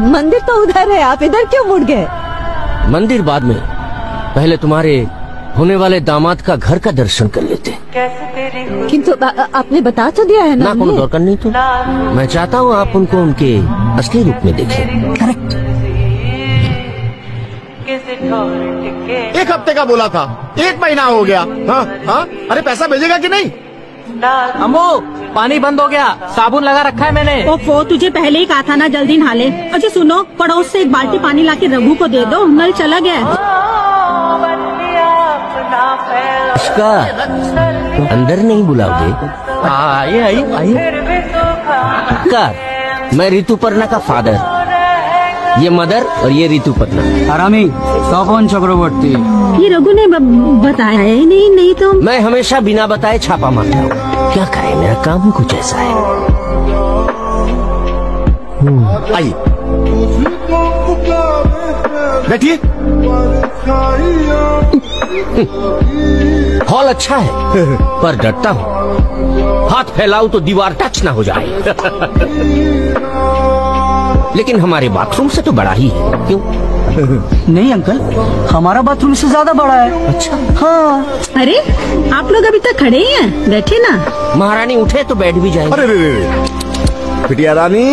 मंदिर तो उधर है, आप इधर क्यों मुड़ गए? मंदिर बाद में, पहले तुम्हारे होने वाले दामाद का घर का दर्शन कर लेते। किंतु आपने बता तो दिया है ना। कोनो दरकार नहीं तो। मैं चाहता हूँ आप उनको उनके असली रूप में देखें। करेक्ट। एक हफ्ते का बोला था, 1 महीना हो गया। हाँ हाँ, अरे पैसा भेजेगा कि नहीं? अम्मू, पानी बंद हो गया, साबुन लगा रखा है मैंने। ओफो, तुझे पहले ही कहा था ना जल्दी नहा ले। अच्छा सुनो, पड़ोस से 1 बाल्टी पानी लाके रघु को दे दो, नल चला गया है। इसका अंदर नहीं बुलाओगे? आइए आइए आइए। मैं ऋतुपर्णा का फादर, ये मदर और ये ऋतुपर्णा। हरामी, तपन चक्रवर्ती। ये रघु ने बताया है? नहीं तो मैं हमेशा बिना बताए छापा मारता हूँ। क्या करें, मेरा काम ही कुछ ऐसा है। आइए बैठिए। हॉल अच्छा है पर डरता हूँ, हाथ फैलाऊं तो दीवार टच ना हो जाए। लेकिन हमारे बाथरूम से तो बड़ा ही है। क्यों? नहीं अंकल, हमारा बाथरूम से ज्यादा बड़ा है। अच्छा। हाँ। अरे आप लोग अभी तक खड़े ही हैं, बैठे ना। महारानी उठे तो बैठ भी जाएंगे। अरे बिटिया रानी।